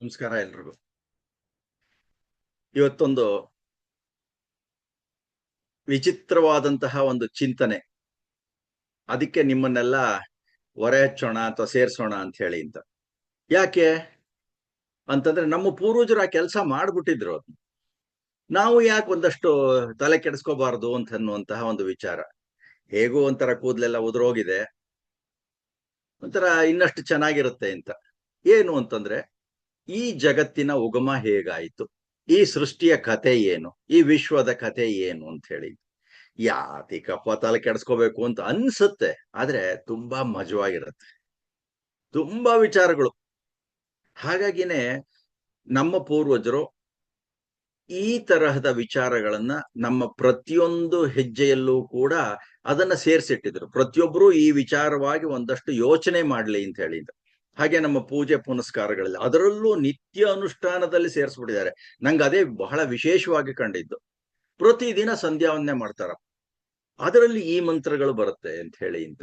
ನಮಸ್ಕಾರ ಎಲ್ರಿಗೂ. ಇವತ್ತೊಂದು ವಿಚಿತ್ರವಾದಂತಹ ಒಂದು ಚಿಂತನೆ. ಅದಕ್ಕೆ ನಿಮ್ಮನ್ನೆಲ್ಲ ಹೊರೆ ಹಚ್ಚೋಣ ಅಥವಾ ಸೇರ್ಸೋಣ ಅಂತ ಹೇಳಿ ಅಂತ. ಯಾಕೆ ಅಂತಂದ್ರೆ ನಮ್ಮ ಪೂರ್ವಜರು ಆ ಕೆಲಸ ಮಾಡ್ಬಿಟ್ಟಿದ್ರು. ನಾವು ಯಾಕೆ ಒಂದಷ್ಟು ತಲೆ ಕೆಡಿಸ್ಕೋಬಾರ್ದು ಅಂತ ಅನ್ನುವಂತಹ ಒಂದು ವಿಚಾರ. ಹೇಗೂ ಒಂಥರ ಕೂದಲೆಲ್ಲ ಉದುರೋಗಿದೆ, ಒಂಥರ ಇನ್ನಷ್ಟು ಚೆನ್ನಾಗಿರುತ್ತೆ ಅಂತ. ಏನು ಅಂತಂದ್ರೆ, ಈ ಜಗತ್ತಿನ ಉಗಮ ಹೇಗಾಯಿತು, ಈ ಸೃಷ್ಟಿಯ ಕಥೆ ಏನು, ಈ ವಿಶ್ವದ ಕಥೆ ಏನು ಅಂತ ಹೇಳಿ. ಯಾತಿಕಪ್ಪ ತಲೆ ಕೆಡಿಸ್ಕೋಬೇಕು ಅಂತ ಅನ್ಸುತ್ತೆ, ಆದ್ರೆ ತುಂಬಾ ಮಜವಾಗಿರುತ್ತೆ, ತುಂಬಾ ವಿಚಾರಗಳು. ಹಾಗಾಗಿನೇ ನಮ್ಮ ಪೂರ್ವಜರು ಈ ತರಹದ ವಿಚಾರಗಳನ್ನ ನಮ್ಮ ಪ್ರತಿಯೊಂದು ಹೆಜ್ಜೆಯಲ್ಲೂ ಕೂಡ ಅದನ್ನ ಸೇರ್ಸಿಟ್ಟಿದ್ರು. ಪ್ರತಿಯೊಬ್ಬರು ಈ ವಿಚಾರವಾಗಿ ಒಂದಷ್ಟು ಯೋಚನೆ ಮಾಡ್ಲಿ ಅಂತ ಹೇಳಿ. ಹಾಗೆ ನಮ್ಮ ಪೂಜೆ ಪುನಸ್ಕಾರಗಳಲ್ಲಿ ಅದರಲ್ಲೂ ನಿತ್ಯ ಅನುಷ್ಠಾನದಲ್ಲಿ ಸೇರಿಸ್ಬಿಟ್ಟಿದ್ದಾರೆ. ನಂಗೆ ಅದೇ ಬಹಳ ವಿಶೇಷವಾಗಿ ಕಂಡಿದ್ದು. ಪ್ರತಿದಿನ ಸಂಧ್ಯಾವಂದನೆ ಮಾಡ್ತಾರ, ಅದರಲ್ಲಿ ಈ ಮಂತ್ರಗಳು ಬರುತ್ತೆ ಅಂತ ಹೇಳಿ ಅಂತ.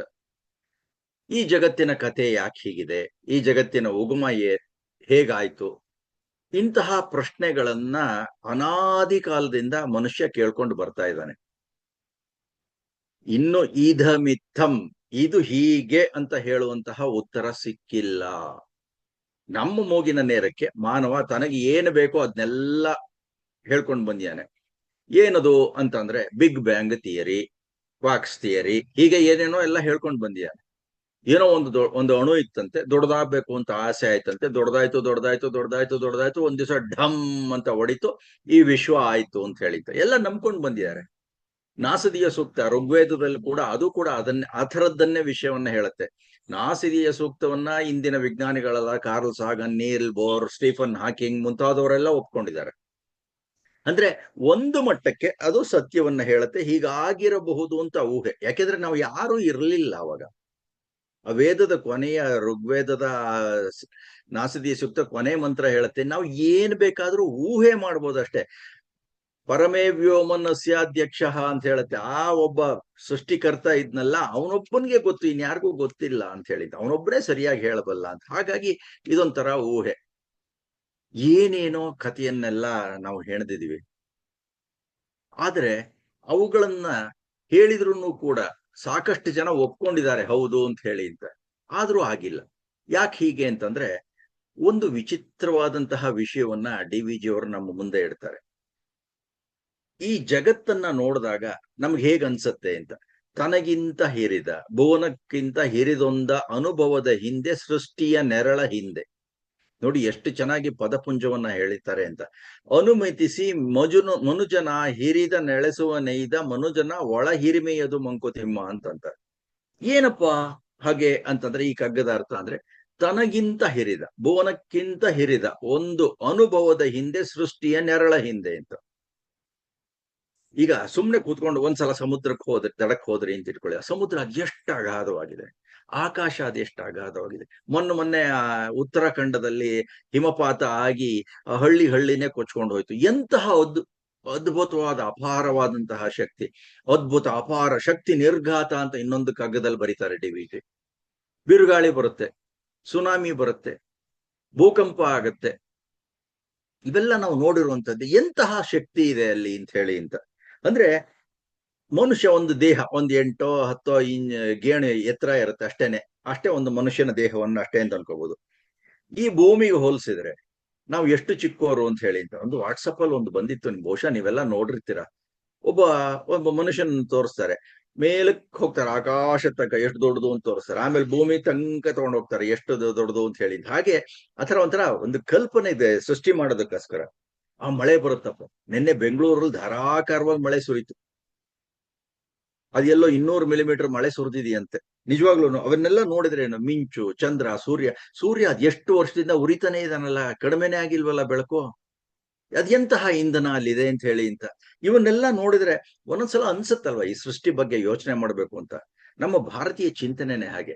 ಈ ಜಗತ್ತಿನ ಕಥೆ ಯಾಕೆ ಹೀಗಿದೆ, ಈ ಜಗತ್ತಿನ ಉಗಮ ಹೇಗಾಯ್ತು, ಇಂತಹ ಪ್ರಶ್ನೆಗಳನ್ನ ಅನಾದಿ ಕಾಲದಿಂದ ಮನುಷ್ಯ ಕೇಳ್ಕೊಂಡು ಬರ್ತಾ ಇದ್ದಾನೆ. ಇನ್ನು ಈಧಮಿಥಂ, ಇದು ಹೀಗೆ ಅಂತ ಹೇಳುವಂತಹ ಉತ್ತರ ಸಿಕ್ಕಿಲ್ಲ. ನಮ್ಮ ಮೂಗಿನ ನೇರಕ್ಕೆ ಮಾನವ ತನಗೆ ಏನು ಬೇಕೋ ಅದನ್ನೆಲ್ಲ ಹೇಳ್ಕೊಂಡು ಬಂದಿಯಾನೆ. ಏನದು ಅಂತಂದ್ರೆ big bang theory, quarks theory, ಹೀಗೆ ಏನೇನೋ ಎಲ್ಲ ಹೇಳ್ಕೊಂಡು ಬಂದಿಯಾನೆ. ಏನೋ ಒಂದು ಅಣು ಇತ್ತಂತೆ, ದೊಡ್ಡದಾಗಬೇಕು ಅಂತ ಆಸೆ ಆಯ್ತಂತೆ, ದೊಡ್ಡದಾಯ್ತು. ಒಂದ್ ದಿವಸ ಢಮ್ ಅಂತ ಹೊಡಿತು, ಈ ವಿಶ್ವ ಆಯ್ತು ಅಂತ ಹೇಳಿತ್ತು. ಎಲ್ಲ ನಂಬ್ಕೊಂಡು ಬಂದಿದ್ದಾರೆ. ನಾಸದೀಯ ಸೂಕ್ತ ಋಗ್ವೇದದಲ್ಲಿ ಕೂಡ ಅದು ಕೂಡ ಆ ಥರದ್ದನ್ನೇ ವಿಷಯವನ್ನ ಹೇಳುತ್ತೆ. ನಾಸದೀಯ ಸೂಕ್ತವನ್ನ ಇಂದಿನ ವಿಜ್ಞಾನಿಗಳೆಲ್ಲ Carl Sagan, Niels Bohr, Stephen Hawking ಮುಂತಾದವರೆಲ್ಲ ಒಪ್ಕೊಂಡಿದ್ದಾರೆ. ಅಂದ್ರೆ ಒಂದು ಮಟ್ಟಕ್ಕೆ ಅದು ಸತ್ಯವನ್ನ ಹೇಳುತ್ತೆ, ಹೀಗಾಗಿರಬಹುದು ಅಂತ ಊಹೆ. ಯಾಕೆಂದ್ರೆ ನಾವು ಯಾರೂ ಇರಲಿಲ್ಲ ಅವಾಗ. ವೇದದ ಕೊನೆಯ ಋಗ್ವೇದದ ನಾಸದೀಯ ಸೂಕ್ತ ಕೊನೆ ಮಂತ್ರ ಹೇಳುತ್ತೆ, ನಾವು ಏನ್ ಬೇಕಾದ್ರೂ ಊಹೆ ಮಾಡ್ಬೋದಷ್ಟೇ. ಪರಮೇ ವ್ಯೋಮನಸ್ಯಾಧ್ಯಕ್ಷ ಅಂತ ಹೇಳುತ್ತೆ. ಆ ಒಬ್ಬ ಸೃಷ್ಟಿಕರ್ತ ಇದ್ನಲ್ಲ, ಅವನೊಬ್ಬನಿಗೆ ಗೊತ್ತು, ಇನ್ಯಾರಿಗೂ ಗೊತ್ತಿಲ್ಲ ಅಂತ ಹೇಳಿದ್ದ. ಅವನೊಬ್ಬನೇ ಸರಿಯಾಗಿ ಹೇಳಬಲ್ಲ ಅಂತ. ಹಾಗಾಗಿ ಇದೊಂಥರ ಊಹೆ. ಏನೇನೋ ಕಥೆಯನ್ನೆಲ್ಲ ನಾವು ಹೆಣೆದಿದೀವಿ, ಆದ್ರೆ ಅವುಗಳನ್ನ ಹೇಳಿದ್ರು ಕೂಡ ಸಾಕಷ್ಟು ಜನ ಒಪ್ಕೊಂಡಿದ್ದಾರೆ ಹೌದು ಅಂತ ಹೇಳಿ ಅಂತ. ಆದ್ರೂ ಆಗಿಲ್ಲ. ಯಾಕೆ ಹೀಗೆ ಅಂತಂದ್ರೆ, ಒಂದು ವಿಚಿತ್ರವಾದಂತಹ ವಿಷಯವನ್ನ ಡಿ ವಿ ಜಿ ಅವರು ನಮ್ಮ ಮುಂದೆ ಇಡ್ತಾರೆ. ಈ ಜಗತ್ತನ್ನ ನೋಡಿದಾಗ ನಮ್ಗೆ ಹೇಗ್ ಅನ್ಸತ್ತೆ ಅಂತ. ತನಗಿಂತ ಹಿರಿದ, ಭುವನಕ್ಕಿಂತ ಹಿರಿದೊಂದ ಅನುಭವದ ಹಿಂದೆ, ಸೃಷ್ಟಿಯ ನೆರಳ ಹಿಂದೆ. ನೋಡಿ ಎಷ್ಟು ಚೆನ್ನಾಗಿ ಪದಪುಂಜವನ್ನ ಹೇಳಿದ್ದಾರೆ ಅಂತ. ಅನುಮತಿಸಿ ಮನುಜನ ಹಿರಿದ ನೆಲೆಸುವ ನೈದ ಮನುಜನ ಒಳ ಹಿರಿಮೆಯದು ಮಂಕುತಿಮ್ಮ ಅಂತಂತ. ಏನಪ್ಪಾ ಹಾಗೆ ಅಂತಂದ್ರೆ, ಈ ಕಗ್ಗದ ಅರ್ಥ ಅಂದ್ರೆ, ತನಗಿಂತ ಹಿರಿದ, ಭುವನಕ್ಕಿಂತ ಹಿರಿದ ಒಂದು ಅನುಭವದ ಹಿಂದೆ, ಸೃಷ್ಟಿಯ ನೆರಳ ಹಿಂದೆ ಅಂತ. ಈಗ ಸುಮ್ನೆ ಕೂತ್ಕೊಂಡು ಒಂದ್ಸಲ ಸಮುದ್ರಕ್ಕೆ ಹೋದ್ರೆ, ದಡಕ್ಕೆ ಹೋದ್ರಿ ಅಂತ ಇಟ್ಕೊಳ್ಳಿ. ಸಮುದ್ರ ಅದೆಷ್ಟು ಅಗಾಧವಾಗಿದೆ, ಆಕಾಶ ಅದೆಷ್ಟು ಅಗಾಧವಾಗಿದೆ. ಮೊನ್ನೆ ಉತ್ತರಾಖಂಡದಲ್ಲಿ ಹಿಮಪಾತ ಆಗಿ ಹಳ್ಳಿನೇ ಕೊಚ್ಕೊಂಡು ಹೋಯ್ತು. ಎಂತಹ ಅದ್ಭುತವಾದ ಅಪಾರವಾದಂತಹ ಶಕ್ತಿ, ಅದ್ಭುತ ಅಪಾರ ಶಕ್ತಿ ನಿರ್ಘಾತ ಅಂತ ಇನ್ನೊಂದು ಕಗ್ಗದಲ್ಲಿ ಬರೀತಾರೆ ಡಿ ವಿ ಜಿ. ಬಿರುಗಾಳಿ ಬರುತ್ತೆ, ಸುನಾಮಿ ಬರುತ್ತೆ, ಭೂಕಂಪ ಆಗತ್ತೆ. ಇವೆಲ್ಲ ನಾವು ನೋಡಿರುವಂತದ್ದು. ಎಂತಹ ಶಕ್ತಿ ಇದೆ ಅಲ್ಲಿ ಅಂತ ಹೇಳಿ ಅಂತ. ಅಂದ್ರೆ ಮನುಷ್ಯ ಒಂದು ದೇಹ ಒಂದು 8-10 ಗೇಣು ಎತ್ತರ ಇರುತ್ತೆ, ಅಷ್ಟೇ ಒಂದು ಮನುಷ್ಯನ ದೇಹವನ್ನು ಅಷ್ಟೇ ಅಂತ ಅನ್ಕೋಬಹುದು. ಈ ಭೂಮಿಗೆ ಹೋಲಿಸಿದ್ರೆ ನಾವು ಎಷ್ಟು ಚಿಕ್ಕೋರು ಅಂತ ಹೇಳಿ ಅಂತ. ಒಂದು ವಾಟ್ಸಪ್ ಅಲ್ಲಿ ಒಂದು ಬಂದಿತ್ತು, ಬಹುಶಃ ನೀವೆಲ್ಲ ನೋಡಿರ್ತೀರ. ಒಬ್ಬ ಮನುಷ್ಯನ ತೋರಿಸ್ತಾರೆ, ಮೇಲಕ್ಕೆ ಹೋಗ್ತಾರೆ, ಆಕಾಶ ತನಕ ಎಷ್ಟು ದೊಡ್ಡದು ಅಂತ ತೋರಿಸ್ತಾರೆ. ಆಮೇಲೆ ಭೂಮಿ ತನಕ ತಗೊಂಡು ಹೋಗ್ತಾರೆ, ಎಷ್ಟು ದೊಡ್ಡದು ಅಂತ ಹೇಳಿ. ಹಾಗೆ ಆತರ ಒಂಥರ ಒಂದು ಕಲ್ಪನೆ ಇದೆ ಸೃಷ್ಟಿ ಮಾಡೋದಕ್ಕೋಸ್ಕರ. ಆ ಮಳೆ ಬರುತ್ತಪ್ಪ. ನಿನ್ನೆ ಬೆಂಗಳೂರಲ್ಲಿ ಧಾರಾಕಾರವಾಗಿ ಮಳೆ ಸುರಿತು. ಅದೆಲ್ಲೋ 200 ಮಿಲಿಮೀಟರ್ ಮಳೆ ಸುರಿದಿದೆಯಂತೆ. ನಿಜವಾಗ್ಲೂ ಅವನ್ನೆಲ್ಲ ನೋಡಿದ್ರೆ ಏನು, ಮಿಂಚು, ಚಂದ್ರ, ಸೂರ್ಯ ಅದ್ ಎಷ್ಟು ವರ್ಷದಿಂದ ಉರಿತಾನೆ ಇದಾನಲ್ಲ, ಕಡಿಮೆನೇ ಆಗಿಲ್ವಲ್ಲ ಬೆಳಕು. ಅದೆಂತಹ ಇಂಧನ ಅಲ್ಲಿದೆ ಅಂತ ಹೇಳಿ ಅಂತ. ಇವನ್ನೆಲ್ಲ ನೋಡಿದ್ರೆ ಒಂದೊಂದ್ಸಲ ಅನ್ಸುತ್ತಲ್ವ, ಈ ಸೃಷ್ಟಿ ಬಗ್ಗೆ ಯೋಚನೆ ಮಾಡ್ಬೇಕು ಅಂತ. ನಮ್ಮ ಭಾರತೀಯ ಚಿಂತನೆನೇ ಹಾಗೆ.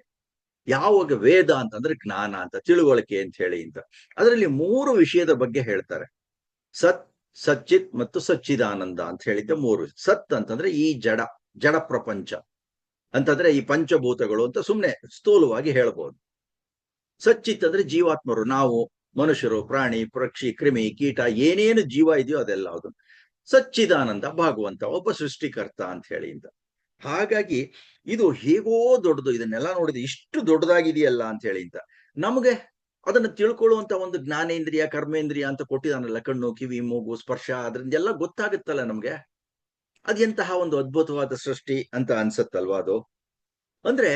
ಯಾವಾಗ ವೇದ ಅಂತಂದ್ರೆ ಜ್ಞಾನ ಅಂತ, ತಿಳುವಳಿಕೆ ಅಂತ ಹೇಳಿ ಅಂತ. ಅದರಲ್ಲಿ 3 ವಿಷಯದ ಬಗ್ಗೆ ಹೇಳ್ತಾರೆ. ಸತ್, ಸಚ್ಚಿತ್ ಮತ್ತು ಸಚ್ಚಿದಾನಂದ ಅಂತ ಹೇಳಿದ್ದ 3. ಸತ್ ಅಂತಂದ್ರೆ ಈ ಜಡ ಪ್ರಪಂಚ ಅಂತಂದ್ರೆ ಈ ಪಂಚಭೂತಗಳು ಅಂತ ಸುಮ್ನೆ ಸ್ಥೂಲವಾಗಿ ಹೇಳ್ಬೋದು. ಸಚ್ಚಿತ್ ಅಂದ್ರೆ ಜೀವಾತ್ಮರು, ನಾವು ಮನುಷ್ಯರು, ಪ್ರಾಣಿ, ಪಕ್ಷಿ, ಕ್ರಿಮಿ, ಕೀಟ, ಏನೇನು ಜೀವ ಇದೆಯೋ ಅದೆಲ್ಲ ಅದು ಸಚ್ಚಿದಾನಂದ ಭಗವಂತ ಒಬ್ಬ ಸೃಷ್ಟಿಕರ್ತ ಅಂತ ಹೇಳಿ ಅಂತ. ಹಾಗಾಗಿ ಇದು ಹೇಗೋ ದೊಡ್ಡದು, ಇದನ್ನೆಲ್ಲ ನೋಡಿದ್ರೆ ಇಷ್ಟು ದೊಡ್ಡದಾಗಿದೆಯಲ್ಲ ಅಂತ ಹೇಳಿ ಅಂತ ನಮಗೆ ಅದನ್ನು ತಿಳ್ಕೊಳ್ಳುವಂತ ಒಂದು ಜ್ಞಾನೇಂದ್ರಿಯ, ಕರ್ಮೇಂದ್ರಿಯ ಅಂತ ಕೊಟ್ಟಿದಾನಲ್ಲ, ಕಣ್ಣು, ಕಿವಿ, ಮೂಗು, ಸ್ಪರ್ಶ, ಅದರಿಂದೆಲ್ಲ ಗೊತ್ತಾಗುತ್ತಲ್ಲ ನಮ್ಗೆ. ಅದೆಂತಹ ಒಂದು ಅದ್ಭುತವಾದ ಸೃಷ್ಟಿ ಅಂತ ಅನ್ಸತ್ತಲ್ವಾ ಅದು. ಅಂದ್ರೆ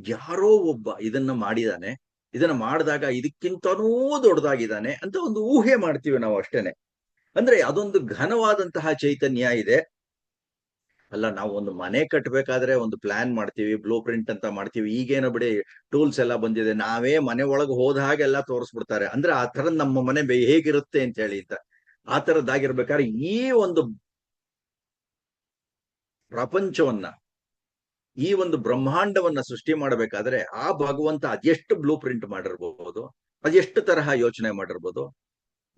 ಯಾರೋ ಒಬ್ಬ ಇದನ್ನ ಮಾಡಿದಾನೆ, ಇದನ್ನ ಮಾಡಿದಾಗ ಇದಕ್ಕಿಂತನೂ ದೊಡ್ಡದಾಗಿದ್ದಾನೆ ಅಂತ ಒಂದು ಊಹೆ ಮಾಡ್ತೀವಿ ನಾವು ಅಷ್ಟೇನೆ. ಅಂದ್ರೆ ಅದೊಂದು ಘನವಾದಂತಹ ಚೈತನ್ಯ ಇದೆ. ಅಲ್ಲ, ನಾವು ಒಂದು ಮನೆ ಕಟ್ಟಬೇಕಾದ್ರೆ ಒಂದು ಪ್ಲಾನ್ ಮಾಡ್ತೀವಿ, ಬ್ಲೂ ಪ್ರಿಂಟ್ ಅಂತ ಮಾಡ್ತೀವಿ. ಈಗೇನೋ ಬಿಡಿ ಟೂಲ್ಸ್ ಎಲ್ಲ ಬಂದಿದೆ, ನಾವೇ ಮನೆ ಒಳಗೆ ಹೋದ ಹಾಗೆಲ್ಲ ತೋರಿಸ್ಬಿಡ್ತಾರೆ. ಅಂದ್ರೆ ಆ ತರ ನಮ್ಮ ಮನೆ ಹೇಗಿರುತ್ತೆ ಅಂತ ಹೇಳಿ ಅಂತ. ಆ ತರದ್ದಾಗಿರ್ಬೇಕಾದ್ರೆ ಈ ಒಂದು ಪ್ರಪಂಚವನ್ನ, ಈ ಒಂದು ಬ್ರಹ್ಮಾಂಡವನ್ನ ಸೃಷ್ಟಿ ಮಾಡಬೇಕಾದ್ರೆ ಆ ಭಗವಂತ ಅದೆಷ್ಟು ಬ್ಲೂ ಪ್ರಿಂಟ್ ಮಾಡಿರ್ಬೋದು, ಅದೆಷ್ಟು ತರಹ ಯೋಚನೆ ಮಾಡಿರ್ಬೋದು,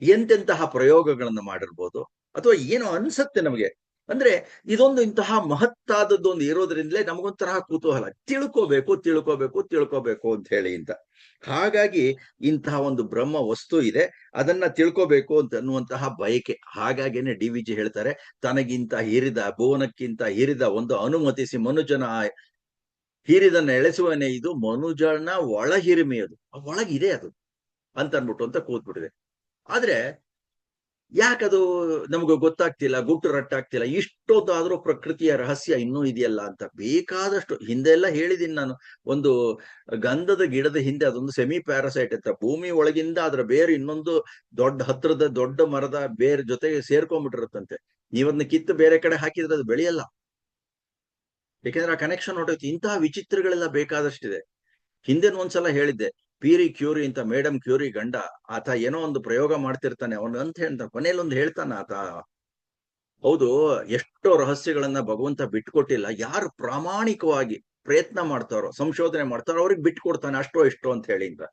ಎಂತೆಂತಹ ಪ್ರಯೋಗಗಳನ್ನ ಮಾಡಿರ್ಬೋದು, ಅಥವಾ ಏನೋ ಅನ್ಸತ್ತೆ ನಮಗೆ. ಅಂದ್ರೆ ಇದೊಂದು ಇಂತಹ ಮಹತ್ತಾದದ್ದೊಂದು ಇರೋದ್ರಿಂದಲೇ ನಮಗೊಂತರಹ ಕುತೂಹಲ, ತಿಳ್ಕೋಬೇಕು ತಿಳ್ಕೋಬೇಕು ತಿಳ್ಕೋಬೇಕು ಅಂತ ಹೇಳಿ ಅಂತ. ಹಾಗಾಗಿ ಇಂತಹ ಒಂದು ಬ್ರಹ್ಮ ವಸ್ತು ಇದೆ, ಅದನ್ನ ತಿಳ್ಕೋಬೇಕು ಅಂತ ಅನ್ನುವಂತಹ ಬಯಕೆ. ಹಾಗಾಗಿನೇ ಡಿ ವಿ ಜಿ ಹೇಳ್ತಾರೆ, ತನಗಿಂತ ಹಿರಿದ ಭುವನಕ್ಕಿಂತ ಹಿರಿದ ಒಂದು ಅನುಮತಿಸಿ ಮನುಜನ ಹಿರಿದನ್ನ ಎಳೆಸುವನೆ, ಇದು ಮನುಜನ ಒಳ ಹಿರಿಮೆಯದು, ಒಳಗಿದೆ ಅದು ಅಂತ ಅನ್ಬಿಟ್ಟು ಅಂತ ಕೂತ್ಬಿಟ್ಟಿದೆ. ಆದ್ರೆ ಯಾಕದು ನಮ್ಗೆ ಗೊತ್ತಾಗ್ತಿಲ್ಲ, ಗುಟ್ಟು ರಟ್ಟಾಗ್ತಿಲ್ಲ. ಇಷ್ಟೊತ್ತಾದ್ರೂ ಪ್ರಕೃತಿಯ ರಹಸ್ಯ ಇನ್ನೂ ಇದೆಯಲ್ಲ ಅಂತ ಬೇಕಾದಷ್ಟು ಹಿಂದೆಲ್ಲ ಹೇಳಿದೀನಿ ನಾನು. ಒಂದು ಗಂಧದ ಗಿಡದ ಹಿಂದೆ ಅದೊಂದು ಸೆಮಿ ಪ್ಯಾರಾಸೈಟ್ ಅಂತ, ಭೂಮಿ ಒಳಗಿಂದ ಅದರ ಬೇರು ಇನ್ನೊಂದು ದೊಡ್ಡ ಹತ್ರದ ದೊಡ್ಡ ಮರದ ಬೇರ್ ಜೊತೆಗೆ ಸೇರ್ಕೊಂಡ್ಬಿಟ್ಟಿರುತ್ತಂತೆ. ನೀವದನ್ನ ಕಿತ್ತು ಬೇರೆ ಕಡೆ ಹಾಕಿದ್ರೆ ಅದು ಬೆಳೆಯಲ್ಲ, ಯಾಕೆಂದ್ರೆ ಆ ಕನೆಕ್ಷನ್ ಹೊಟ್ಟೈತಿ. ಇಂತಹ ವಿಚಿತ್ರಗಳೆಲ್ಲ ಬೇಕಾದಷ್ಟಿದೆ. ಹಿಂದೆನ ಒಂದ್ಸಲ ಹೇಳಿದ್ದೆ, ಪೀರಿ ಕ್ಯೂರಿ ಅಂತ, ಮೇಡಮ್ ಕ್ಯೂರಿ ಗಂಡ, ಆತ ಏನೋ ಒಂದು ಪ್ರಯೋಗ ಮಾಡ್ತಿರ್ತಾನೆ, ಅವನು ಅಂತ ಹೇಳ್ತಾನೆ, ಕೊನೆಯಲ್ಲಿ ಒಂದು ಹೇಳ್ತಾನ ಆತ, ಹೌದು ಎಷ್ಟೋ ರಹಸ್ಯಗಳನ್ನ ಭಗವಂತ ಬಿಟ್ಕೊಟ್ಟಿಲ್ಲ, ಯಾರು ಪ್ರಾಮಾಣಿಕವಾಗಿ ಪ್ರಯತ್ನ ಮಾಡ್ತಾರೋ, ಸಂಶೋಧನೆ ಮಾಡ್ತಾರೋ ಅವ್ರಿಗೆ ಬಿಟ್ಕೊಡ್ತಾನೆ, ಅಷ್ಟೋ ಇಷ್ಟೋ ಅಂತ ಹೇಳಿ ಅಂತ.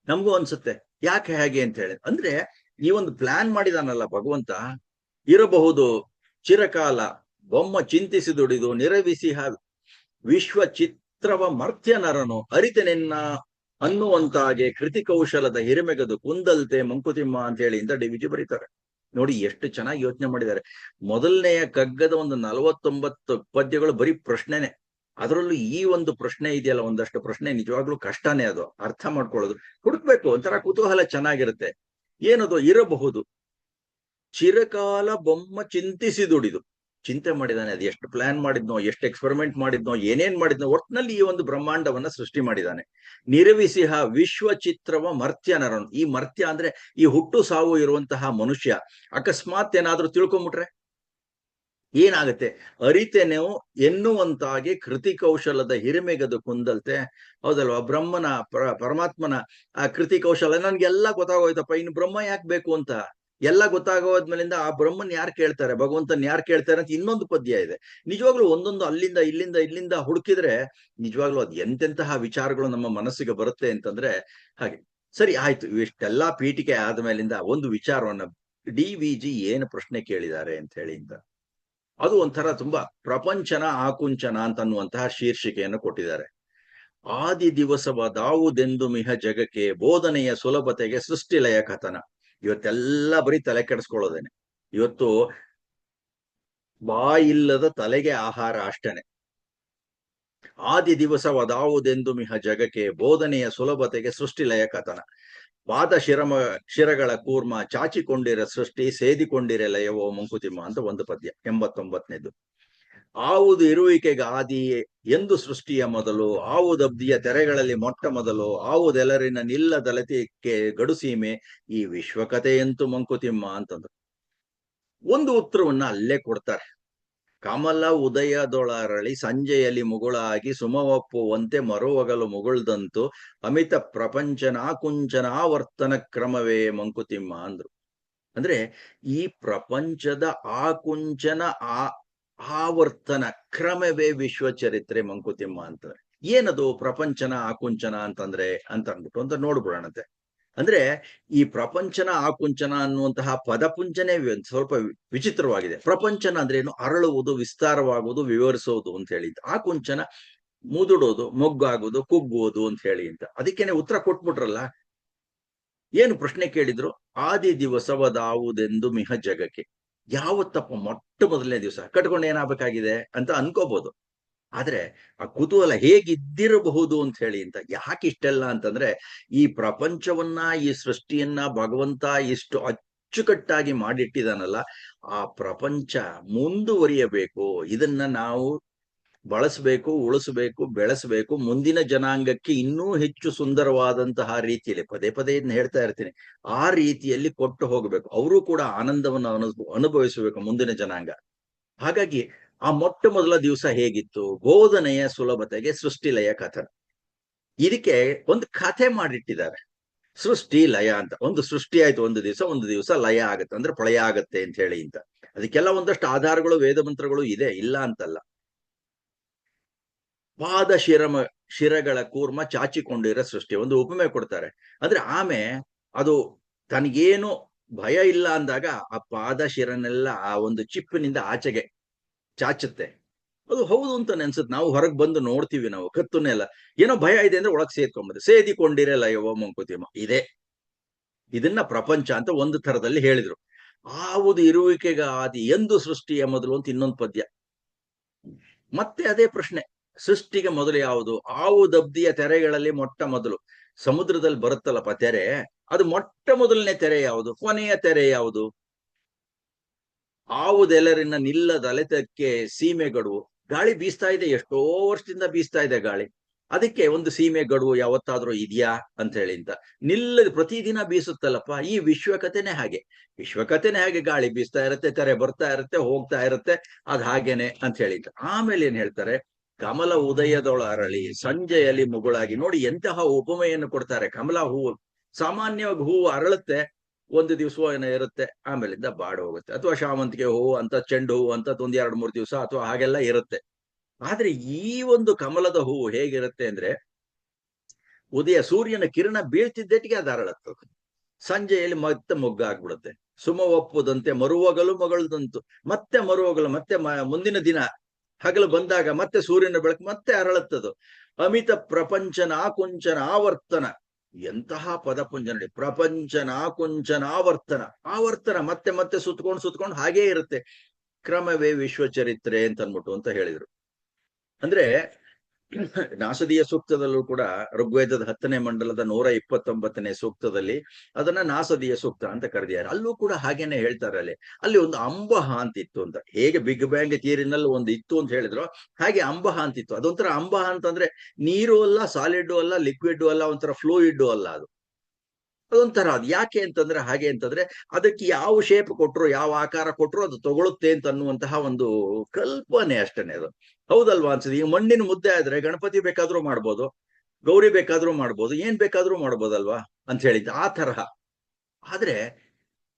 ನಮಗೂ ಅನ್ಸುತ್ತೆ ಯಾಕೆ ಹೇಗೆ ಅಂತ ಹೇಳಿ. ಅಂದ್ರೆ ಈ ಒಂದು ಪ್ಲಾನ್ ಮಾಡಿದಾನಲ್ಲ ಭಗವಂತ, ಇರಬಹುದು ಚಿರಕಾಲ ಬೊಮ್ಮ ಚಿಂತಿಸಿ ದುಡಿದು ನಿರವಿಸಿಹ ವಿಶ್ವ ಚಿತ್ರವ ಮರ್ತ್ಯ ನರನು ಅರಿತೆನೆನ್ನ ಅನ್ನುವಂತಾಗೆ ಕೃತಿ ಕೌಶಲದ ಹಿರಿಮೆಗದು ಕುಂದಲ್ತೆ ಮಂಕುತಿಮ್ಮ ಅಂತ ಹೇಳಿ ಇಂದ ಡಿ ವಿ ಜಿ ಬರೀತಾರೆ. ನೋಡಿ ಎಷ್ಟು ಚೆನ್ನಾಗಿ ಯೋಚನೆ ಮಾಡಿದ್ದಾರೆ. ಮೊದಲನೆಯ ಕಗ್ಗದ ಒಂದು 49 ಪದ್ಯಗಳು ಬರೀ ಪ್ರಶ್ನೆನೆ. ಅದರಲ್ಲೂ ಈ ಒಂದು ಪ್ರಶ್ನೆ ಇದೆಯಲ್ಲ, ಒಂದಷ್ಟು ಪ್ರಶ್ನೆ ನಿಜವಾಗ್ಲೂ ಕಷ್ಟನೇ, ಅದು ಅರ್ಥ ಮಾಡ್ಕೊಳ್ಳೋದು, ಹುಡುಕ್ಬೇಕು, ಒಂಥರ ಕುತೂಹಲ ಚೆನ್ನಾಗಿರುತ್ತೆ. ಏನದು? ಇರಬಹುದು ಚಿರಕಾಲ ಬೊಮ್ಮ ಚಿಂತಿಸಿ ದುಡಿದು, ಚಿಂತೆ ಮಾಡಿದಾನೆ, ಅದು ಎಷ್ಟು ಪ್ಲಾನ್ ಮಾಡಿದ್ನೋ, ಎಷ್ಟು ಎಕ್ಸ್ಪೆರಿಮೆಂಟ್ ಮಾಡಿದ್ನೋ, ಏನೇನ್ ಮಾಡಿದ್ನೋ, ಒಟ್ಟಿನಲ್ಲಿ ಈ ಒಂದು ಬ್ರಹ್ಮಾಂಡವನ್ನ ಸೃಷ್ಟಿ ಮಾಡಿದಾನೆ. ನಿರವಿಸಿಹ ವಿಶ್ವ ಚಿತ್ರವ ಮರ್ತ್ಯ ನರನು, ಈ ಮರ್ತ್ಯ ಅಂದ್ರೆ ಈ ಹುಟ್ಟು ಸಾವು ಇರುವಂತಹ ಮನುಷ್ಯ ಅಕಸ್ಮಾತ್ ಏನಾದ್ರೂ ತಿಳ್ಕೊಂಬಿಟ್ರೆ ಏನಾಗತ್ತೆ? ಅರಿತೆನೆವು ಎನ್ನುವಂತಾಗಿ ಕೃತಿ ಕೌಶಲದ ಹಿರಿಮೆಗದು ಕುಂದಲ್ತೆ. ಹೌದಲ್ವಾ? ಬ್ರಹ್ಮನ ಪರಮಾತ್ಮನ ಆ ಕೃತಿ ಕೌಶಲ ನನ್ಗೆಲ್ಲ ಗೊತ್ತಾಗೋಯ್ತಪ್ಪ, ಇನ್ನು ಬ್ರಹ್ಮ ಯಾಕೆ ಬೇಕು ಅಂತ. ಎಲ್ಲ ಗೊತ್ತಾಗೋದ್ಮೇಲಿಂದ ಆ ಬ್ರಹ್ಮನ್ ಯಾರು ಕೇಳ್ತಾರೆ, ಭಗವಂತನ್ ಯಾರು ಕೇಳ್ತಾರೆ ಅಂತ ಇನ್ನೊಂದು ಪದ್ಯ ಇದೆ. ನಿಜವಾಗ್ಲೂ ಒಂದೊಂದು ಅಲ್ಲಿಂದ ಇಲ್ಲಿಂದ ಹುಡುಕಿದ್ರೆ ನಿಜವಾಗ್ಲೂ ಅದು ಎಂತೆಂತಹ ವಿಚಾರಗಳು ನಮ್ಮ ಮನಸ್ಸಿಗೆ ಬರುತ್ತೆ ಅಂತಂದ್ರೆ ಹಾಗೆ. ಸರಿ ಆಯ್ತು, ಇಷ್ಟೆಲ್ಲಾ ಪೀಠಿಕೆ ಆದ್ಮೇಲಿಂದ ಒಂದು ವಿಚಾರವನ್ನ ಡಿ ವಿ ಜಿ ಏನು ಪ್ರಶ್ನೆ ಕೇಳಿದ್ದಾರೆ ಅಂತ ಹೇಳಿ ಅಂತ, ಅದು ಒಂಥರ ತುಂಬಾ ಪ್ರಪಂಚನ ಆಕುಂಚನ ಅಂತನ್ನುವಂತಹ ಶೀರ್ಷಿಕೆಯನ್ನು ಕೊಟ್ಟಿದ್ದಾರೆ. ಆದಿ ದಿವಸವದಾವುದೆಂದು ಮಿಹ ಜಗಕ್ಕೆ ಬೋಧನೆಯ ಸುಲಭತೆಗೆ ಸೃಷ್ಟಿಲಯ ಕಥನ. ಇವತ್ತೆಲ್ಲ ಬರೀ ತಲೆ ಕೆಡಿಸ್ಕೊಳ್ಳೋದೇನೆ. ಇವತ್ತು ಬಾಯಿಲ್ಲದ ತಲೆಗೆ ಆಹಾರ ಅಷ್ಟೇನೆ. ಆದಿ ದಿವಸವದಾವುದೆಂದು ಮಿಹ ಜಗಕ್ಕೆ ಬೋಧನೆಯ ಸುಲಭತೆಗೆ ಸೃಷ್ಟಿಲಯ ಕಥನ. ಪಾದ ಶಿರಗಳ ಕೂರ್ಮ ಚಾಚಿಕೊಂಡಿರ ಸೃಷ್ಟಿ ಸೇದಿಕೊಂಡಿರ ಲಯವೋ ಮಂಕುತಿಮ್ಮ ಅಂತ ಒಂದು ಪದ್ಯ, 89ನೇದು. ಆವುದು ಇರುವಿಕೆಗೆ ಆದಿ ಎಂದು ಸೃಷ್ಟಿಯ ಮೊದಲು, ಆವುದಬ್ದಿಯ ತೆರೆಗಳಲ್ಲಿ ಮೊಟ್ಟ ಮೊದಲು, ಆವುದೆಲ್ಲರಿನ ನಿಲ್ಲದಲತಿಕೆ ಗಡುಸೀಮೆ ಈ ವಿಶ್ವಕಥೆಯಂತೂ ಮಂಕುತಿಮ್ಮ ಅಂತಂದ್ರು. ಒಂದು ಉತ್ತರವನ್ನ ಅಲ್ಲೇ ಕೊಡ್ತಾರೆ. ಕಮಲ ಉದಯದೊಳರಳಿ ಸಂಜೆಯಲ್ಲಿ ಮುಗುಳಾಗಿ ಸುಮವಪ್ಪುವಂತೆ ಮರುವಗಲು ಮುಗುಳ್ದಂತು ಅಮಿತ ಪ್ರಪಂಚನ ಕುಂಚನಾವರ್ತನ ಕ್ರಮವೇ ಮಂಕುತಿಮ್ಮ ಅಂದ್ರು. ಅಂದ್ರೆ ಈ ಪ್ರಪಂಚದ ಆಕುಂಚನ ಆವರ್ತನ ಕ್ರಮವೇ ವಿಶ್ವ ಚರಿತ್ರೆ ಮಂಕುತಿಮ್ಮ ಅಂತಾರೆ. ಏನದು ಪ್ರಪಂಚನ ಆಕುಂಚನ ಅಂತಂದ್ರೆ ಅಂತ ಅಂದ್ಬಿಟ್ಟು ಅಂತ ನೋಡ್ಬಿಡೋಣಂತೆ. ಅಂದ್ರೆ ಈ ಪ್ರಪಂಚನ ಆಕುಂಚನ ಅನ್ನುವಂತಹ ಪದಪುಂಚನೆ ಸ್ವಲ್ಪ ವಿಚಿತ್ರವಾಗಿದೆ. ಪ್ರಪಂಚನ ಅಂದ್ರೆ ಏನು? ಅರಳುವುದು, ವಿಸ್ತಾರವಾಗುವುದು, ವಿವರಿಸೋದು ಅಂತ ಹೇಳಿ. ಆಕುಂಚನ ಮುದುಡೋದು, ಮೊಗ್ಗಾಗೋದು, ಕುಗ್ಗುವುದು ಅಂತ ಹೇಳಿ ಅಂತ. ಅದಕ್ಕೇನೆ ಉತ್ತರ ಕೊಟ್ಬಿಟ್ರಲ್ಲ. ಏನು ಪ್ರಶ್ನೆ ಕೇಳಿದ್ರು? ಆದಿ ದಿವಸವದಾವುದೆಂದು ಮಿಹ ಜಗಕ್ಕೆ. ಯಾವತ್ತಪ್ಪ ಮೊಟ್ಟ ಮೊದಲನೇ ದಿವಸ? ಕಟ್ಕೊಂಡು ಏನಾಗಬೇಕಾಗಿದೆ ಅಂತ ಅನ್ಕೋಬಹುದು. ಆದ್ರೆ ಆ ಕುತೂಹಲ ಹೇಗಿದ್ದಿರಬಹುದು ಅಂತ ಹೇಳಿ ಅಂತ. ಯಾಕೆ ಇಷ್ಟೆಲ್ಲ ಅಂತಂದ್ರೆ, ಈ ಪ್ರಪಂಚವನ್ನ, ಈ ಸೃಷ್ಟಿಯನ್ನ ಭಗವಂತ ಇಷ್ಟು ಅಚ್ಚುಕಟ್ಟಾಗಿ ಮಾಡಿಟ್ಟಿದಾನಲ್ಲ, ಆ ಪ್ರಪಂಚ ಮುಂದುವರಿಯಬೇಕು. ಇದನ್ನ ನಾವು ಬಳಸಬೇಕು, ಉಳಿಸಬೇಕು, ಬೆಳೆಸಬೇಕು. ಮುಂದಿನ ಜನಾಂಗಕ್ಕೆ ಇನ್ನೂ ಹೆಚ್ಚು ಸುಂದರವಾದಂತಹ ರೀತಿಯಲ್ಲಿ, ಪದೇ ಪದೇ ಇದನ್ನ ಹೇಳ್ತಾ ಇರ್ತೀನಿ, ಆ ರೀತಿಯಲ್ಲಿ ಕೊಟ್ಟು ಹೋಗಬೇಕು. ಅವರು ಕೂಡ ಆನಂದವನ್ನು ಅನುಭವಿಸಬೇಕು ಮುಂದಿನ ಜನಾಂಗ. ಹಾಗಾಗಿ ಆ ಮೊಟ್ಟ ಮೊದಲ ದಿವಸ ಹೇಗಿತ್ತು? ಬೋಧನೆಯ ಸುಲಭತೆಗೆ ಸೃಷ್ಟಿಲಯ ಕಥನ. ಇದಕ್ಕೆ ಒಂದು ಕಥೆ ಮಾಡಿಟ್ಟಿದ್ದಾರೆ, ಸೃಷ್ಟಿ ಲಯ ಅಂತ. ಒಂದು ಸೃಷ್ಟಿ ಆಯ್ತು ಒಂದು ದಿವಸ, ಒಂದು ದಿವಸ ಲಯ ಆಗುತ್ತೆ, ಅಂದ್ರೆ ಪ್ರಳಯ ಆಗತ್ತೆ ಅಂತ ಹೇಳಿ ಅಂತ. ಅದಕ್ಕೆಲ್ಲ ಒಂದಷ್ಟು ಆಧಾರಗಳು, ವೇದ ಮಂತ್ರಗಳು ಇದೆ, ಇಲ್ಲ ಅಂತಲ್ಲ. ಪಾದ ಶಿರಗಳ ಕೂರ್ಮ ಚಾಚಿಕೊಂಡಿರೋ ಸೃಷ್ಟಿ, ಒಂದು ಉಪಮೆ ಕೊಡ್ತಾರೆ. ಅಂದ್ರೆ ಆಮೆ ಅದು ತನಗೇನು ಭಯ ಇಲ್ಲ ಅಂದಾಗ ಆ ಪಾದ ಶಿರನೆಲ್ಲ ಆ ಒಂದು ಚಿಪ್ಪಿನಿಂದ ಆಚೆಗೆ ಚಾಚುತ್ತೆ. ಅದು ಹೌದು ಅಂತ ಅನ್ಸುತ್ತೆ. ನಾವು ಹೊರಗೆ ಬಂದು ನೋಡ್ತೀವಿ, ನಾವು ಕತ್ತುನೆಲ್ಲ ಏನೋ ಭಯ ಇದೆ ಅಂದ್ರೆ ಒಳಗೆ ಸೇದ್ಕೊಂಬುದು, ಸೇದಿಕೊಂಡಿರಲ್ಲ ಯವ ಮಂಕುತಿಮ್ಮ ಇದೆ. ಇದನ್ನ ಪ್ರಪಂಚ ಅಂತ ಒಂದು ಥರದಲ್ಲಿ ಹೇಳಿದ್ರು. ಆವುದು ಇರುವಿಕೆಗ ಆದಿ ಎಂದು ಸೃಷ್ಟಿಯ ಮೊದಲು ಅಂತ ಇನ್ನೊಂದು ಪದ್ಯ. ಮತ್ತೆ ಅದೇ ಪ್ರಶ್ನೆ, ಸೃಷ್ಟಿಗೆ ಮೊದಲು ಯಾವುದು? ಆವುದಬ್ದಿಯ ತೆರೆಗಳಲ್ಲಿ ಮೊಟ್ಟ ಮೊದಲು. ಸಮುದ್ರದಲ್ಲಿ ಬರುತ್ತಲ್ಲಪ್ಪ ತೆರೆ, ಅದು ಮೊಟ್ಟ ಮೊದಲನೇ ತೆರೆ ಯಾವುದು? ಕೊನೆಯ ತೆರೆ ಯಾವುದು? ಆವುದೆಲ್ಲರಿನ ನಿಲ್ಲದ ಅಲೆತಕ್ಕೆ ಸೀಮೆ ಗಡುವು. ಗಾಳಿ ಬೀಸ್ತಾ ಇದೆ, ಎಷ್ಟೋ ವರ್ಷದಿಂದ ಬೀಸ್ತಾ ಇದೆ ಗಾಳಿ. ಅದಕ್ಕೆ ಒಂದು ಸೀಮೆ ಗಡುವು ಯಾವತ್ತಾದ್ರೂ ಇದೆಯಾ ಅಂತ ಹೇಳಿ ಅಂತ. ನಿಲ್ಲದ ಪ್ರತಿದಿನ ಬೀಸುತ್ತಲ್ಲಪ್ಪ. ಈ ವಿಶ್ವಕಥೆನೇ ಹಾಗೆ. ವಿಶ್ವಕಥೆನೇ ಹಾಗೆ, ಗಾಳಿ ಬೀಸ್ತಾ ಇರುತ್ತೆ, ತೆರೆ ಬರ್ತಾ ಇರುತ್ತೆ, ಹೋಗ್ತಾ ಇರುತ್ತೆ, ಅದ್ ಹಾಗೇನೆ ಅಂತ ಹೇಳಿ. ಆಮೇಲೆ ಏನ್ ಹೇಳ್ತಾರೆ? ಕಮಲ ಉದಯದೊಳ ಅರಳಿ ಸಂಜೆಯಲ್ಲಿ ಮುಗುಳಾಗಿ. ನೋಡಿ ಎಂತಹ ಉಪಮೆಯನ್ನು ಕೊಡ್ತಾರೆ. ಕಮಲ ಹೂವು ಸಾಮಾನ್ಯವಾಗಿ ಹೂವು ಅರಳುತ್ತೆ, ಒಂದು ದಿವಸ ಏನೋ ಇರುತ್ತೆ, ಆಮೇಲಿಂದ ಬಾಡು ಹೋಗುತ್ತೆ. ಅಥವಾ ಶಾವಂತಿಗೆ ಹೂವು ಅಂತ, ಚೆಂಡು ಹೂವು ಅಂತ ಒಂದ್ 2-3 ದಿವಸ ಅಥವಾ ಹಾಗೆಲ್ಲ ಇರುತ್ತೆ. ಆದ್ರೆ ಈ ಒಂದು ಕಮಲದ ಹೂವು ಹೇಗಿರುತ್ತೆ ಅಂದ್ರೆ, ಉದಯ ಸೂರ್ಯನ ಕಿರಣ ಬೀಳ್ತಿದ್ದೆಟ್ಟಿಗೆ ಅದು ಅರಳುತ್ತದೆ, ಸಂಜೆಯಲ್ಲಿ ಮತ್ತೆ ಮೊಗ್ಗಾಗ್ಬಿಡುತ್ತೆ. ಸುಮ ಒಪ್ಪುದಂತೆ ಮರುವಗಲು ಮಗಳದಂತು, ಮತ್ತೆ ಮರುವಗಲು, ಮತ್ತೆ ಮುಂದಿನ ದಿನ ಹಗಲು ಬಂದಾಗ ಮತ್ತೆ ಸೂರ್ಯನ ಬೆಳಕು ಮತ್ತೆ ಅರಳುತ್ತದು. ಅಮಿತ ಪ್ರಪಂಚನ ಆಕುಂಚನ ಆವರ್ತನ. ಎಂತಹ ಪದಪುಂಜ ನೋಡಿ, ಪ್ರಪಂಚನ ಆಕುಂಚನ ಆವರ್ತನ. ಆವರ್ತನ ಮತ್ತೆ ಮತ್ತೆ ಸುತ್ಕೊಂಡು ಹಾಗೇ ಇರುತ್ತೆ. ಕ್ರಮವೇ ವಿಶ್ವಚರಿತ್ರೆ ಅಂತ ಅನ್ಬಿಟ್ಟು ಅಂತ ಹೇಳಿದ್ರು. ಅಂದ್ರೆ ನಾಸದೀಯ ಸೂಕ್ತದಲ್ಲೂ ಕೂಡ, ಋಗ್ವೇದದ 10ನೇ ಮಂಡಲದ 129ನೇ ಸೂಕ್ತದಲ್ಲಿ ಅದನ್ನ ನಾಸದೀಯ ಸೂಕ್ತ ಅಂತ ಕರೆದಿದ್ದಾರೆ. ಅಲ್ಲೂ ಕೂಡ ಹಾಗೇನೆ ಹೇಳ್ತಾರೆ. ಅಲ್ಲಿ ಒಂದು ಅಂಬಹ ಅಂತಿತ್ತು ಅಂತ. ಹೇಗೆ ಬಿಗ್ ಬ್ಯಾಂಗ್ ಥಿಯರಿನಲ್ಲಿ ಒಂದು ಇತ್ತು ಅಂತ ಹೇಳಿದ್ರು, ಹಾಗೆ ಅಂಬಹ ಅಂತಿತ್ತು. ಅದೊಂಥರ ಅಂಬಹ ಅಂತಂದ್ರೆ ನೀರು ಅಲ್ಲ, ಸಾಲಿಡ್ ಅಲ್ಲ, ಲಿಕ್ವಿಡ್ ಅಲ್ಲ, ಒಂಥರ ಫ್ಲೂಯಿಡ್ ಅಲ್ಲ. ಅದೊಂಥರ ಅದು ಯಾಕೆ ಅಂತಂದ್ರೆ, ಹಾಗೆ ಅಂತಂದ್ರೆ ಅದಕ್ಕೆ ಯಾವ ಶೇಪ್ ಕೊಟ್ರು, ಯಾವ ಆಕಾರ ಕೊಟ್ರು ಅದು ತಗೊಳುತ್ತೆ ಅಂತ ಅನ್ನುವಂತಹ ಒಂದು ಕಲ್ಪನೆ ಅಷ್ಟೇನೆ. ಅದು ಹೌದಲ್ವಾ ಅನ್ಸುತ್ತೆ. ಈಗ ಮಣ್ಣಿನ ಮುದ್ದೆ ಆದ್ರೆ ಗಣಪತಿ ಬೇಕಾದ್ರೂ ಮಾಡ್ಬೋದು, ಗೌರಿ ಬೇಕಾದ್ರೂ ಮಾಡ್ಬೋದು, ಏನ್ ಬೇಕಾದ್ರೂ ಮಾಡ್ಬೋದಲ್ವಾ ಅಂತ ಹೇಳಿದ್ದು ಆ ತರಹ. ಆದ್ರೆ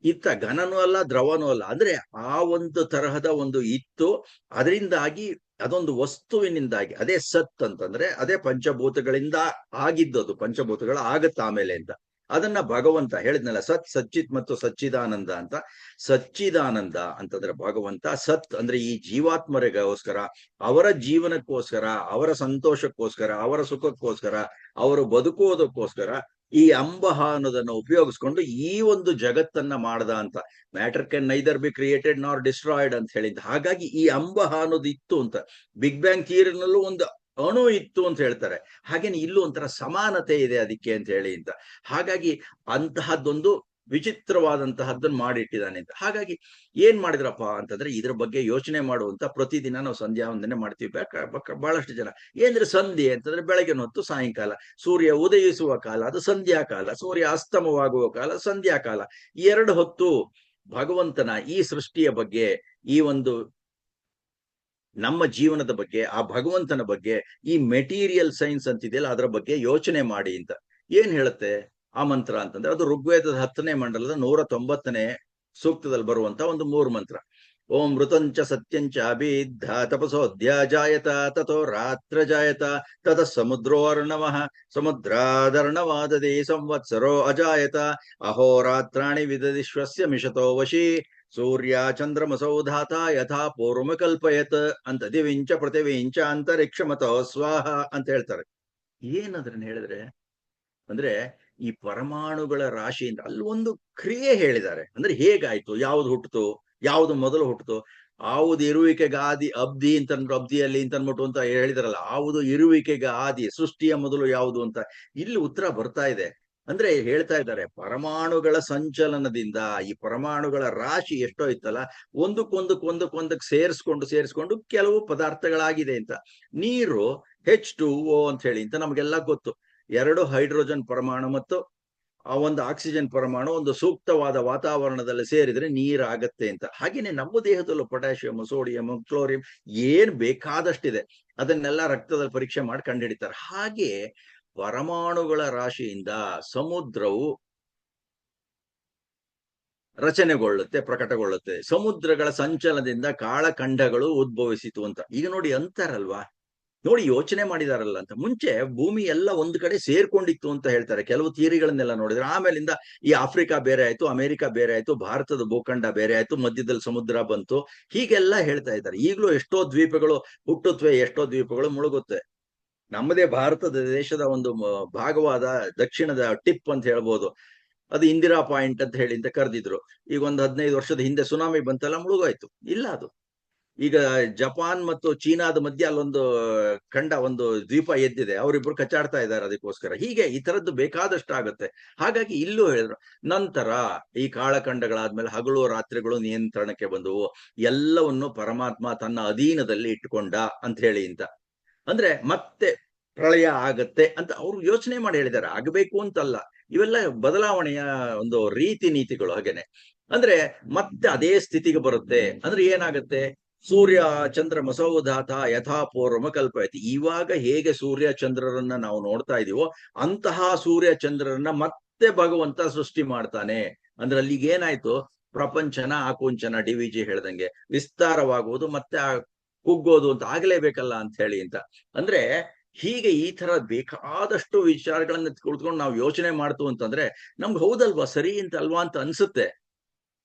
ಇತ್ತ ಘನನೂ ಅಲ್ಲ, ದ್ರವನೂ ಅಲ್ಲ. ಅಂದ್ರೆ ಆ ಒಂದು ತರಹದ ಒಂದು ಇತ್ತು. ಅದರಿಂದಾಗಿ ಅದೊಂದು ವಸ್ತುವಿನಿಂದಾಗಿ, ಅದೇ ಸತ್ ಅಂತಂದ್ರೆ ಅದೇ ಪಂಚಭೂತಗಳಿಂದ ಆಗಿದ್ದದು. ಪಂಚಭೂತಗಳ ಆಗತ್ತ ಆಮೇಲೆ ಅಂತ. ಅದನ್ನ ಭಗವಂತ ಹೇಳಿದ್ನಲ್ಲ, ಸತ್, ಸಚ್ಚಿತ್ ಮತ್ತು ಸಚ್ಚಿದಾನಂದ ಅಂತ. ಸಚ್ಚಿದಾನಂದ ಅಂತಂದ್ರೆ ಭಗವಂತ, ಸತ್ ಅಂದ್ರೆ ಈ ಜೀವಾತ್ಮರಿಗೋಸ್ಕರ, ಅವರ ಜೀವನಕ್ಕೋಸ್ಕರ, ಅವರ ಸಂತೋಷಕ್ಕೋಸ್ಕರ, ಅವರ ಸುಖಕ್ಕೋಸ್ಕರ, ಅವರು ಬದುಕುವುದಕ್ಕೋಸ್ಕರ ಈ ಅಂಬಹ ಅನ್ನೋದನ್ನು ಉಪಯೋಗಿಸ್ಕೊಂಡು ಈ ಒಂದು ಜಗತ್ತನ್ನ ಮಾಡ್ದ ಅಂತ. Matter can neither be created ನಾರ್ ಡಿಸ್ಟ್ರಾಯ್ಡ್ ಅಂತ ಹೇಳಿದ್ದು. ಹಾಗಾಗಿ ಈ ಅಂಬಹ ಅನ್ನೋದು ಇತ್ತು ಅಂತ. ಬಿಗ್ ಬ್ಯಾಂಗ್ ಥಿಯರಿನಲ್ಲೂ ಒಂದು ಅಣು ಇತ್ತು ಅಂತ ಹೇಳ್ತಾರೆ. ಹಾಗೇನೆ ಇಲ್ಲೂ ಒಂಥರ ಸಮಾನತೆ ಇದೆ ಅದಕ್ಕೆ ಅಂತ ಹೇಳಿ ಅಂತ. ಹಾಗಾಗಿ ಅಂತಹದ್ದೊಂದು ವಿಚಿತ್ರವಾದಂತಹದ್ದನ್ನು ಮಾಡಿಟ್ಟಿದ್ದಾನೆ ಅಂತ. ಹಾಗಾಗಿ ಏನ್ ಮಾಡಿದ್ರಪ್ಪ ಅಂತಂದ್ರೆ, ಇದ್ರ ಬಗ್ಗೆ ಯೋಚನೆ ಮಾಡುವಂತ ಪ್ರತಿದಿನ ನಾವು ಸಂಧ್ಯಾ ವಂದನೆ ಮಾಡ್ತೀವಿ. ಬಹಳಷ್ಟು ಜನ ಏನ್ರೆ ಸಂಧ್ಯೆ ಅಂತಂದ್ರೆ ಬೆಳಗಿನ ಹೊತ್ತು, ಸಾಯಂಕಾಲ. ಸೂರ್ಯ ಉದಯಿಸುವ ಕಾಲ ಅದು ಸಂಧ್ಯಾ ಕಾಲ, ಸೂರ್ಯ ಅಸ್ತಮವಾಗುವ ಕಾಲ ಸಂಧ್ಯಾ ಕಾಲ. 2 ಹೊತ್ತು ಭಗವಂತನ ಈ ಸೃಷ್ಟಿಯ ಬಗ್ಗೆ, ಈ ಒಂದು ನಮ್ಮ ಜೀವನದ ಬಗ್ಗೆ, ಆ ಭಗವಂತನ ಬಗ್ಗೆ, ಈ ಮೆಟೀರಿಯಲ್ ಸೈನ್ಸ್ ಅಂತಿದೆಯಲ್ಲ ಅದರ ಬಗ್ಗೆ ಯೋಚನೆ ಮಾಡಿ ಅಂತ. ಏನ್ ಹೇಳುತ್ತೆ ಆ ಮಂತ್ರ ಅಂತಂದ್ರೆ, ಅದು ಋಗ್ವೇದದ 10ನೇ ಮಂಡಲದ 190ನೇ ಸೂಕ್ತದಲ್ಲಿ ಬರುವಂತ ಒಂದು 3 ಮಂತ್ರ. ಓಂ ಮೃತಂಚ ಸತ್ಯಂಚ ಅಭಿದ್ಧ ತಪಸೋದ್ಯ ಜಾಯತ ತಥೋ ರಾತ್ರ ಜಾಯತ ತತ ಸಮುದ್ರೋರ್ಣವಃ ಸಮುದ್ರಾದರ್ಣವಾದದೆ ಸಂವತ್ಸರೋ ಅಜಾಯತ ಅಹೋರಾತ್ರಾಣಿ ವಿದದಿಶ್ವಸ್ಯ ಮಿಷತೋ ವಶಿ ಸೂರ್ಯ ಚಂದ್ರಮಸೌ ಧಾತ ಯಥಾ ಪೂರ್ವ ಕಲ್ಪಯತ್ ಅಂತ. ದಿವಿಂಚ ಪೃಥಿವಿಂಚ ಅಂತರಿಕ್ಷ ಮತೋ ಸ್ವಾಹ ಅಂತ ಹೇಳ್ತಾರೆ. ಏನಂದ್ರೆ ಹೇಳಿದ್ರೆ ಅಂದ್ರೆ ಈ ಪರಮಾಣುಗಳ ರಾಶಿಯಿಂದ ಅಲ್ಲಿ ಒಂದು ಕ್ರಿಯೆ ಹೇಳಿದ್ದಾರೆ. ಅಂದ್ರೆ ಹೇಗಾಯ್ತು, ಯಾವ್ದು ಹುಟ್ಟಿತು, ಯಾವ್ದು ಮೊದಲು ಹುಟ್ಟಿತು, ಆವುದು ಇರುವಿಕೆಗೆ ಆದಿ ಅಬ್ದಿ ಅಂತ ಅಬ್ದಿಯಲ್ಲಿ ಅಂತ ಅನ್ಬಿಟ್ಟು ಅಂತ ಹೇಳಿದಾರಲ್ಲ, ಆವುದು ಇರುವಿಕೆಗೆ ಆದಿ, ಸೃಷ್ಟಿಯ ಮೊದಲು ಯಾವುದು ಅಂತ ಇಲ್ಲಿ ಉತ್ತರ ಬರ್ತಾ ಇದೆ. ಅಂದ್ರೆ ಹೇಳ್ತಾ ಇದ್ದಾರೆ, ಪರಮಾಣುಗಳ ಸಂಚಲನದಿಂದ ಈ ಪರಮಾಣುಗಳ ರಾಶಿ ಎಷ್ಟೋ ಇತ್ತಲ್ಲ, ಒಂದಕ್ಕೊಂದಕ್ಕೆ ಸೇರಿಸ್ಕೊಂಡು ಕೆಲವು ಪದಾರ್ಥಗಳಾಗಿದೆ ಅಂತ. ನೀರು H2O ಅಂತ ಹೇಳಿ ಅಂತ ನಮ್ಗೆಲ್ಲ ಗೊತ್ತು. 2 ಹೈಡ್ರೋಜನ್ ಪರಮಾಣು ಮತ್ತು ಆ ಒಂದು ಆಕ್ಸಿಜನ್ ಪರಮಾಣು ಒಂದು ಸೂಕ್ತವಾದ ವಾತಾವರಣದಲ್ಲಿ ಸೇರಿದ್ರೆ ನೀರಾಗತ್ತೆ ಅಂತ. ಹಾಗೇನೆ ನಮ್ಮ ದೇಹದಲ್ಲೂ ಪೊಟ್ಯಾಷಿಯಂ, ಸೋಡಿಯಂ, ಕ್ಲೋರಿಯಂ ಏನ್ ಬೇಕಾದಷ್ಟಿದೆ. ಅದನ್ನೆಲ್ಲ ರಕ್ತದಲ್ಲಿ ಪರೀಕ್ಷೆ ಮಾಡಿ ಕಂಡುಹಿಡಿತಾರೆ. ಹಾಗೆ ಪರಮಾಣುಗಳ ರಾಶಿಯಿಂದ ಸಮುದ್ರವು ರಚನೆಗೊಳ್ಳುತ್ತೆ, ಪ್ರಕಟಗೊಳ್ಳುತ್ತೆ. ಸಮುದ್ರಗಳ ಸಂಚಲನದಿಂದ ಕಾಳಖಂಡಗಳು ಉದ್ಭವಿಸಿತು ಅಂತ. ಈಗ ನೋಡಿ ಅಂತಾರಲ್ವಾ, ನೋಡಿ ಯೋಚನೆ ಮಾಡಿದಾರಲ್ಲ ಅಂತ. ಮುಂಚೆ ಭೂಮಿ ಎಲ್ಲ ಒಂದು ಕಡೆ ಸೇರ್ಕೊಂಡಿತ್ತು ಅಂತ ಹೇಳ್ತಾರೆ, ಕೆಲವು ಥಿಯರಿಗಳನ್ನೆಲ್ಲ ನೋಡಿದ್ರೆ. ಆಮೇಲಿಂದ ಈ ಆಫ್ರಿಕಾ ಬೇರೆ ಆಯ್ತು, ಅಮೆರಿಕ ಬೇರೆ ಆಯ್ತು, ಭಾರತದ ಭೂಖಂಡ ಬೇರೆ ಆಯ್ತು, ಮಧ್ಯದಲ್ಲಿ ಸಮುದ್ರ ಬಂತು, ಹೀಗೆಲ್ಲ ಹೇಳ್ತಾ ಇದ್ದಾರೆ. ಈಗಲೂ ಎಷ್ಟೋ ದ್ವೀಪಗಳು ಹುಟ್ಟುತ್ತವೆ, ಎಷ್ಟೋ ದ್ವೀಪಗಳು ಮುಳುಗುತ್ತೆ. ನಮ್ಮದೇ ಭಾರತದ ದೇಶದ ಒಂದು ಭಾಗವಾದ ದಕ್ಷಿಣದ ಟಿಪ್ ಅಂತ ಹೇಳ್ಬೋದು, ಅದು ಇಂದಿರಾ ಪಾಯಿಂಟ್ ಅಂತ ಹೇಳಿ ಅಂತ ಕರೆದಿದ್ರು. ಈಗ ಒಂದು 15 ವರ್ಷದ ಹಿಂದೆ ಸುನಾಮಿ ಬಂತೆಲ್ಲ, ಮುಳುಗೋಯ್ತು. ಇಲ್ಲ, ಅದು ಈಗ ಜಪಾನ್ ಮತ್ತು ಚೀನಾದ ಮಧ್ಯೆ ಅಲ್ಲೊಂದು ಒಂದು ದ್ವೀಪ ಎದ್ದಿದೆ, ಅವರಿಬ್ರು ಕಚ್ಚಾಡ್ತಾ ಇದ್ದಾರೆ ಅದಕ್ಕೋಸ್ಕರ. ಹೀಗೆ ಈ ತರದ್ದು ಬೇಕಾದಷ್ಟು ಆಗುತ್ತೆ. ಹಾಗಾಗಿ ಇಲ್ಲೂ ಹೇಳಿದ್ರು, ನಂತರ ಈ ಕಾಳಖಂಡಗಳಾದ್ಮೇಲೆ ಹಗಲು ರಾತ್ರಿಗಳು ನಿಯಂತ್ರಣಕ್ಕೆ ಬಂದವು, ಎಲ್ಲವನ್ನು ಪರಮಾತ್ಮ ತನ್ನ ಅಧೀನದಲ್ಲಿ ಇಟ್ಟುಕೊಂಡ ಅಂತ ಹೇಳಿ ಅಂತ. ಅಂದ್ರೆ ಮತ್ತೆ ಪ್ರಳಯ ಆಗತ್ತೆ ಅಂತ ಅವ್ರು ಯೋಚನೆ ಮಾಡಿ ಹೇಳಿದ್ದಾರೆ. ಆಗಬೇಕು ಅಂತಲ್ಲ, ಇವೆಲ್ಲ ಬದಲಾವಣೆಯ ಒಂದು ರೀತಿ ನೀತಿಗಳು. ಹಾಗೇನೆ ಅಂದ್ರೆ ಮತ್ತೆ ಅದೇ ಸ್ಥಿತಿಗೆ ಬರುತ್ತೆ. ಅಂದ್ರೆ ಏನಾಗುತ್ತೆ, ಸೂರ್ಯ ಚಂದ್ರ ಮಸೌಧಾತ ಯಥಾಪೂರ್ವಮ ಕಲ್ಪಯತಿ. ಇವಾಗ ಹೇಗೆ ಸೂರ್ಯ ಚಂದ್ರರನ್ನ ನಾವು ನೋಡ್ತಾ ಇದೀವೋ, ಅಂತಹ ಸೂರ್ಯ ಚಂದ್ರರನ್ನ ಮತ್ತೆ ಭಗವಂತ ಸೃಷ್ಟಿ ಮಾಡ್ತಾನೆ. ಅಂದ್ರೆ ಅಲ್ಲಿಗೆ ಏನಾಯ್ತು, ಪ್ರಪಂಚನ ಆಕುಂಚನ DVG ಹೇಳ್ದಂಗೆ ವಿಸ್ತಾರವಾಗುವುದು, ಮತ್ತೆ ಕುಗ್ಗೋದು ಅಂತ ಆಗ್ಲೇಬೇಕಲ್ಲ ಅಂತ ಹೇಳಿ ಅಂತ. ಅಂದ್ರೆ ಹೀಗೆ ಈ ತರ ಬೇಕಾದಷ್ಟು ವಿಚಾರಗಳನ್ನ ಕುಳಿತುಕೊಂಡು ನಾವು ಯೋಚನೆ ಮಾಡ್ತು ಅಂತಂದ್ರೆ ನಮ್ಗೆ ಹೌದಲ್ವಾ, ಸರಿ ಅಂತ ಅಲ್ವಾ ಅಂತ ಅನ್ಸುತ್ತೆ.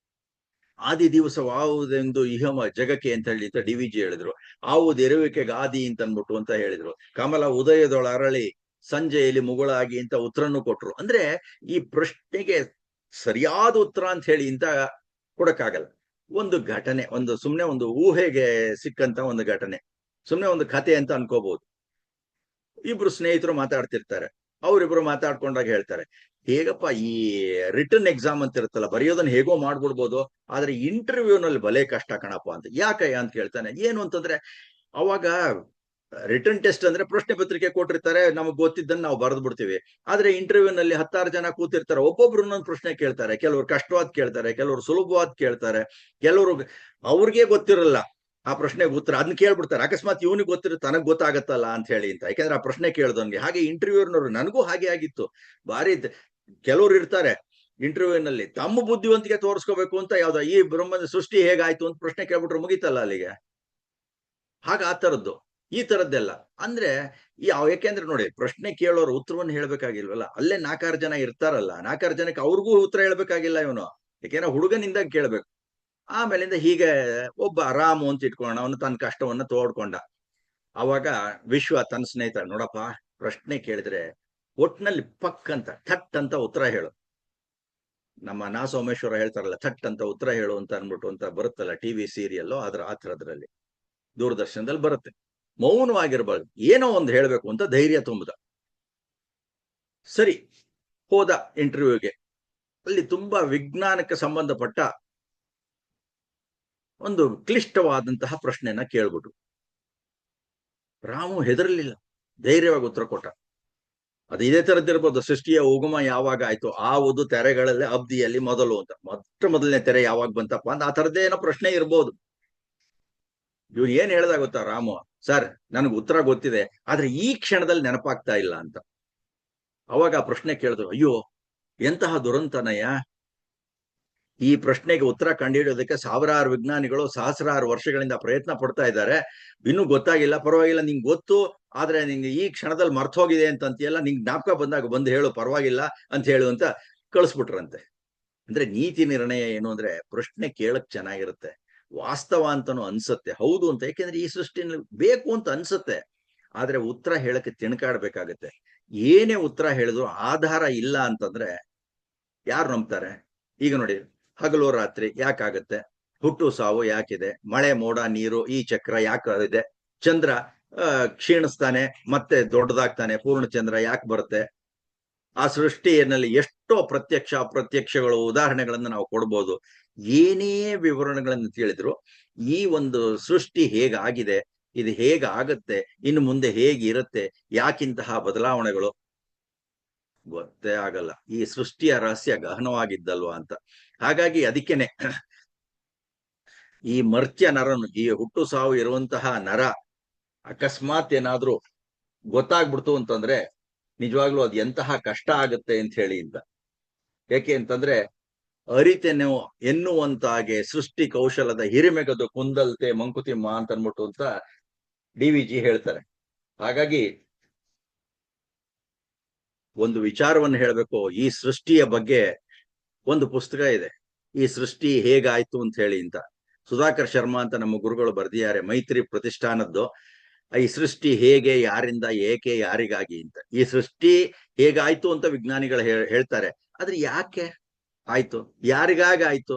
ಆದಿ ದಿವಸವಾವುದೆಂದು ಇಹಮ ಜಗಕ್ಕೆ ಅಂತ ಹೇಳಿ ಅಂತ DVG ಹೇಳಿದ್ರು. ಆವುದು ಇರುವಿಕೆಗೆ ಆದಿ ಅಂತ ಅನ್ಬಿಟ್ಟು ಅಂತ ಹೇಳಿದ್ರು. ಕಮಲ ಉದಯದೊಳ ಅರಳಿ ಸಂಜೆಯಲ್ಲಿ ಮುಗುಳಾಗಿ ಅಂತ ಉತ್ತರನ್ನು ಕೊಟ್ರು. ಅಂದ್ರೆ ಈ ಪ್ರಶ್ನೆಗೆ ಸರಿಯಾದ ಉತ್ತರ ಅಂತ ಹೇಳಿ ಅಂತ ಕೊಡಕ್ಕಾಗಲ್ಲ. ಒಂದು ಘಟನೆ, ಒಂದು ಸುಮ್ನೆ ಒಂದು ಊಹೆಗೆ ಸಿಕ್ಕಂತ ಒಂದು ಘಟನೆ, ಸುಮ್ನೆ ಒಂದು ಕಥೆ ಅಂತ ಅನ್ಕೋಬಹುದು. ಇಬ್ರು ಸ್ನೇಹಿತರು ಮಾತಾಡ್ತಿರ್ತಾರೆ, ಅವರಿಬ್ರು ಮಾತಾಡ್ಕೊಂಡಾಗ ಹೇಳ್ತಾರೆ, ಹೇಗಪ್ಪ ಈ ರಿಟರ್ನ್ ಎಕ್ಸಾಮ್ ಅಂತ ಇರುತ್ತಲ್ಲ, ಬರೆಯೋದನ್ನ ಹೇಗೋ ಮಾಡ್ಬಿಡ್ಬೋದು, ಆದ್ರೆ ಇಂಟರ್ವ್ಯೂನಲ್ಲಿ ಭಲೆ ಕಷ್ಟ ಕಣಪ್ಪ ಅಂತ. ಯಾಕಯ್ಯ ಅಂತ ಕೇಳ್ತಾನೆ. ಏನು ಅಂತಂದ್ರೆ, ಅವಾಗ ರಿಟರ್ನ್ ಟೆಸ್ಟ್ ಅಂದ್ರೆ ಪ್ರಶ್ನೆ ಪತ್ರಿಕೆ ಕೊಟ್ಟಿರ್ತಾರೆ, ನಮಗ್ ಗೊತ್ತಿದ್ದನ್ನ ನಾವು ಬರೆದು ಬಿಡ್ತೀವಿ. ಆದ್ರೆ ಇಂಟರ್ವ್ಯೂನಲ್ಲಿ 16 ಜನ ಕೂತಿರ್ತಾರೆ, ಒಬ್ಬೊಬ್ರು ಒಂದೊಂದು ಪ್ರಶ್ನೆ ಕೇಳ್ತಾರೆ. ಕೆಲವರು ಕಷ್ಟವಾದ್ ಕೇಳ್ತಾರೆ, ಕೆಲವರು ಸುಲಭವಾದ್ ಕೇಳ್ತಾರೆ, ಕೆಲವರು ಅವ್ರಿಗೆ ಗೊತ್ತಿರಲ್ಲ ಆ ಪ್ರಶ್ನೆಗೆ ಉತ್ತರ, ಅದನ್ನ ಕೇಳ್ಬಿಡ್ತಾರೆ. ಅಕಸ್ಮಾತ್ ಇವನಿಗೆ ಗೊತ್ತಿರೋ ತನಗ್ ಗೊತ್ತಾಗತ್ತಲ್ಲ ಅಂತ ಹೇಳಿ ಅಂತ, ಯಾಕಂದ್ರೆ ಆ ಪ್ರಶ್ನೆ ಕೇಳ್ದವನ್ಗೆ. ಹಾಗೆ ಇಂಟರ್ವ್ಯೂರ್ನವ್ರು, ನನಗೂ ಹಾಗೆ ಆಗಿತ್ತು. ಬಾರಿ ಕೆಲವ್ರು ಇರ್ತಾರೆ ಇಂಟರ್ವ್ಯೂನಲ್ಲಿ ತಮ್ಮ ಬುದ್ಧಿವಂತಿಕೆ ತೋರಿಸ್ಕೋಬೇಕು ಅಂತ, ಯಾವ್ದೋ ಈ ಬ್ರಹ್ಮದ ಸೃಷ್ಟಿ ಹೇಗಾಯ್ತು ಅಂತ ಪ್ರಶ್ನೆ ಕೇಳ್ಬಿಟ್ರೆ ಮುಗೀತಲ್ಲ ಅಲ್ಲಿಗೆ. ಹಾಗ ಆ ತರದ್ದು ಈ ತರದ್ದೆಲ್ಲ ಅಂದ್ರೆ ಯಾಕೆಂದ್ರೆ ನೋಡಿ, ಪ್ರಶ್ನೆ ಕೇಳೋರು ಉತ್ತರವನ್ನು ಹೇಳ್ಬೇಕಾಗಿಲ್ವಲ್ಲ. ಅಲ್ಲೇ 4-6 ಜನ ಇರ್ತಾರಲ್ಲ, 4-6 ಜನಕ್ಕೆ ಅವ್ರಿಗೂ ಉತ್ತರ ಹೇಳ್ಬೇಕಾಗಿಲ್ಲ ಇವನು, ಯಾಕೆಂದ್ರೆ ಹುಡುಗನಿಂದ ಕೇಳ್ಬೇಕು. ಆಮೇಲಿಂದ ಹೀಗೆ ಒಬ್ಬ ರಾಮು ಅಂತ ಇಟ್ಕೊಳ್ಳೋಣ, ಅವನು ತನ್ನ ಕಷ್ಟವನ್ನ ತೋಡ್ಕೊಂಡ. ಅವಾಗ ವಿಶ್ವ ತನ್ನ ಸ್ನೇಹಿತ, ನೋಡಪ್ಪ ಪ್ರಶ್ನೆ ಕೇಳಿದ್ರೆ ಒಟ್ನಲ್ಲಿ ಪಕ್ ಅಂತ ಥಟ್ ಅಂತ ಉತ್ತರ ಹೇಳು. ನಮ್ಮ ನಾ ಸೋಮೇಶ್ವರ ಹೇಳ್ತಾರಲ್ಲ, ಥಟ್ ಅಂತ ಉತ್ತರ ಹೇಳು ಅಂತ ಅನ್ಬಿಟ್ಟು ಅಂತ ಬರುತ್ತಲ್ಲ ಟಿವಿ ಸೀರಿಯಲ್, ಆ ಥರದ್ರಲ್ಲಿ ದೂರದರ್ಶನದಲ್ಲಿ ಬರುತ್ತೆ. ಮೌನವಾಗಿರ್ಬಾರ್ದು, ಏನೋ ಒಂದು ಹೇಳ್ಬೇಕು ಅಂತ ಧೈರ್ಯ ತುಂಬುದ. ಸರಿ, ಹೋದ ಇಂಟರ್ವ್ಯೂಗೆ. ಅಲ್ಲಿ ತುಂಬಾ ವಿಜ್ಞಾನಕ್ಕೆ ಸಂಬಂಧಪಟ್ಟ ಒಂದು ಕ್ಲಿಷ್ಟವಾದಂತಹ ಪ್ರಶ್ನೆಯನ್ನ ಕೇಳ್ಬಿಟ್ಟು ರಾಮು ಹೆದರ್ಲಿಲ್ಲ, ಧೈರ್ಯವಾಗಿ ಉತ್ತರ ಕೊಟ್ಟ. ಅದು ಇದೇ ತರದ್ದಿರ್ಬೋದು, ಸೃಷ್ಟಿಯ ಉಗಮ ಯಾವಾಗ ಆಯ್ತು, ಆವುದು ತೆರೆಗಳಲ್ಲಿ ಅಬ್ದಿಯಲ್ಲಿ ಮೊದಲು ಅಂತ. ಮೊದಲನೇ ತೆರೆ ಯಾವಾಗ ಬಂತಪ್ಪ ಅಂತ ಆ ತರದ್ದೇ ಏನೋ ಪ್ರಶ್ನೆ ಇರ್ಬೋದು. ಇವ್ರು ಏನ್ ಹೇಳ್ದ ಗೊತ್ತಾ ರಾಮು, ಸರ್ ನನಗೆ ಉತ್ತರ ಗೊತ್ತಿದೆ, ಆದ್ರೆ ಈ ಕ್ಷಣದಲ್ಲಿ ನೆನಪಾಗ್ತಾ ಇಲ್ಲ ಅಂತ. ಅವಾಗ ಆ ಪ್ರಶ್ನೆ ಕೇಳಿದ್ರು, ಅಯ್ಯೋ ಎಂತಹ ದುರಂತನಯ್ಯ, ಈ ಪ್ರಶ್ನೆಗೆ ಉತ್ತರ ಕಂಡುಹಿಡಿಯೋದಕ್ಕೆ ಸಾವಿರಾರು ವಿಜ್ಞಾನಿಗಳು ಸಹಸ್ರಾರು ವರ್ಷಗಳಿಂದ ಪ್ರಯತ್ನ ಪಡ್ತಾ ಇದ್ದಾರೆ, ಇನ್ನೂ ಗೊತ್ತಾಗಿಲ್ಲ. ಪರವಾಗಿಲ್ಲ, ನಿಂಗೆ ಗೊತ್ತು, ಆದ್ರೆ ನಿಂಗೆ ಈ ಕ್ಷಣದಲ್ಲಿ ಮರ್ತೋಗಿದೆ ಅಂತಂತೀಯಲ್ಲ, ನಿಂಗೆ ಜ್ಞಾಪಕ ಬಂದಾಗ ಬಂದು ಹೇಳು, ಪರವಾಗಿಲ್ಲ ಅಂತ ಹೇಳು ಅಂತ ಕಳಿಸ್ಬಿಟ್ರಂತೆ. ಅಂದ್ರೆ ನೀತಿ ನಿರ್ಣಯ ಏನು ಅಂದ್ರೆ, ಪ್ರಶ್ನೆ ಕೇಳಕ್ ಚೆನ್ನಾಗಿರುತ್ತೆ, ವಾಸ್ತವ ಅಂತಾನು ಅನ್ಸುತ್ತೆ, ಹೌದು ಅಂತ. ಯಾಕೆಂದ್ರೆ ಈ ಸೃಷ್ಟಿನಲ್ಲಿ ಬೇಕು ಅಂತ ಅನ್ಸುತ್ತೆ. ಆದ್ರೆ ಉತ್ತರ ಹೇಳಕ್ಕೆ ತಿಣಕಾಡ್ಬೇಕಾಗತ್ತೆ. ಏನೇ ಉತ್ತರ ಹೇಳಿದ್ರು ಆಧಾರ ಇಲ್ಲ ಅಂತಂದ್ರೆ ಯಾರು ನಂಬ್ತಾರೆ? ಈಗ ನೋಡಿ, ಹಗಲು ರಾತ್ರಿ ಯಾಕಾಗತ್ತೆ? ಹುಟ್ಟು ಸಾವು ಯಾಕಿದೆ? ಮಳೆ ಮೋಡ ನೀರು ಈ ಚಕ್ರ ಯಾಕಿದೆ? ಚಂದ್ರ ಕ್ಷೀಣಿಸ್ತಾನೆ ಮತ್ತೆ ದೊಡ್ಡದಾಗ್ತಾನೆ, ಪೂರ್ಣಚಂದ್ರ ಯಾಕೆ ಬರುತ್ತೆ? ಆ ಸೃಷ್ಟಿಯಲ್ಲಿ ಎಷ್ಟೋ ಪ್ರತ್ಯಕ್ಷ ಅಪ್ರತ್ಯಕ್ಷಗಳು ಉದಾಹರಣೆಗಳನ್ನು ನಾವು ಕೊಡ್ಬೋದು. ಏನೇ ವಿವರಣೆಗಳನ್ನು ತಿಳಿದ್ರು ಈ ಒಂದು ಸೃಷ್ಟಿ ಹೇಗಾಗಿದೆ, ಇದು ಹೇಗಾಗತ್ತೆ, ಇನ್ನು ಮುಂದೆ ಹೇಗಿರುತ್ತೆ, ಯಾಕಿಂತಹ ಬದಲಾವಣೆಗಳು ಗೊತ್ತೇ ಆಗಲ್ಲ. ಈ ಸೃಷ್ಟಿಯ ರಹಸ್ಯ ಗಹನವಾಗಿದ್ದಲ್ವಾ ಅಂತ. ಹಾಗಾಗಿ ಅದಕ್ಕೇನೆ ಈ ಮರ್ತ್ಯ ನರನು, ಈ ಹುಟ್ಟು ಸಾವು ಇರುವಂತಹ ನರ ಅಕಸ್ಮಾತ್ ಏನಾದ್ರೂ ಗೊತ್ತಾಗ್ಬಿಡ್ತು ಅಂತಂದ್ರೆ ನಿಜವಾಗ್ಲೂ ಅದ್ ಎಂತಹ ಕಷ್ಟ ಆಗುತ್ತೆ ಅಂತ ಹೇಳಿ ಅಂತ. ಯಾಕೆ ಅಂತಂದ್ರೆ ಅರಿತೆನು ಎನ್ನುವಂತಾಗೆ ಸೃಷ್ಟಿ ಕೌಶಲದ ಹಿರಿಮೆಗದು ಕುಂದಲ್ತೆ ಮಂಕುತಿಮ್ಮ ಅಂತ ಅನ್ಬಿಟ್ಟು ಅಂತ DVG ಹೇಳ್ತಾರೆ. ಹಾಗಾಗಿ ಒಂದು ವಿಚಾರವನ್ನು ಹೇಳಬೇಕು. ಈ ಸೃಷ್ಟಿಯ ಬಗ್ಗೆ ಒಂದು ಪುಸ್ತಕ ಇದೆ, ಈ ಸೃಷ್ಟಿ ಹೇಗಾಯ್ತು ಅಂತ ಹೇಳಿ ಅಂತ. ಸುಧಾಕರ್ ಶರ್ಮಾ ಅಂತ ನಮ್ಮ ಗುರುಗಳು ಬರ್ದಿದ್ದಾರೆ, ಮೈತ್ರಿ ಪ್ರತಿಷ್ಠಾನದ್ದು. ಈ ಸೃಷ್ಟಿ ಹೇಗೆ, ಯಾರಿಂದ, ಏಕೆ, ಯಾರಿಗಾಗಿ ಅಂತ. ಈ ಸೃಷ್ಟಿ ಹೇಗಾಯ್ತು ಅಂತ ವಿಜ್ಞಾನಿಗಳು ಹೇಳ್ತಾರೆ, ಆದ್ರೆ ಯಾಕೆ ಆಯ್ತು, ಯಾರಿಗಾಗಿ ಆಯ್ತು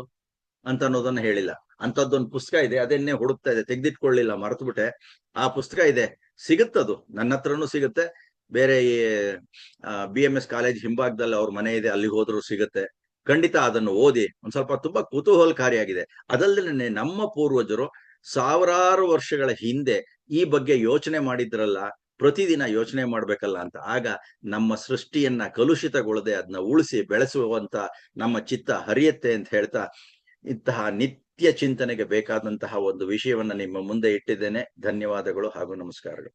ಅಂತ ಅನ್ನೋದನ್ನ ಹೇಳಿಲ್ಲ. ಅಂತದ್ದೊಂದು ಪುಸ್ತಕ ಇದೆ, ಅದನ್ನೇ ಹುಡುಕ್ತಾ ಇದೆ, ತೆಗ್ದಿಟ್ಕೊಳ್ಳಿಲ್ಲ, ಮರೆತುಬಿಟ್ಟೆ. ಆ ಪುಸ್ತಕ ಇದೆ, ಸಿಗುತ್ತದು, ನನ್ನ ಹತ್ರನೂ ಸಿಗುತ್ತೆ. ಬೇರೆ BMS ಕಾಲೇಜ್ ಹಿಂಭಾಗದಲ್ಲಿ ಅವ್ರ ಮನೆ ಇದೆ, ಅಲ್ಲಿಗೆ ಹೋದ್ರು ಸಿಗುತ್ತೆ. ಖಂಡಿತ ಅದನ್ನು ಓದಿ, ಒಂದ್ ಸ್ವಲ್ಪ ತುಂಬಾ ಕುತೂಹಲಕಾರಿಯಾಗಿದೆ. ಅದಲ್ಲದೆ ನಮ್ಮ ಪೂರ್ವಜರು ಸಾವಿರಾರು ವರ್ಷಗಳ ಹಿಂದೆ ಈ ಬಗ್ಗೆ ಯೋಚನೆ ಮಾಡಿದ್ರಲ್ಲ, ಪ್ರತಿದಿನ ಯೋಚನೆ ಮಾಡ್ಬೇಕಲ್ಲ ಅಂತ. ಆಗ ನಮ್ಮ ಸೃಷ್ಟಿಯನ್ನ ಕಲುಷಿತಗೊಳ್ಳದೆ ಅದನ್ನ ಉಳಿಸಿ ಬೆಳೆಸುವಂತ ನಮ್ಮ ಚಿತ್ತ ಹರಿಯತ್ತೆ ಅಂತ ಹೇಳ್ತಾ, ಇಂತಹ ನಿತ್ಯ ಚಿಂತನೆಗೆ ಬೇಕಾದಂತಹ ಒಂದು ವಿಷಯವನ್ನ ನಿಮ್ಮ ಮುಂದೆ ಇಟ್ಟಿದ್ದೇನೆ. ಧನ್ಯವಾದಗಳು ಹಾಗೂ ನಮಸ್ಕಾರಗಳು.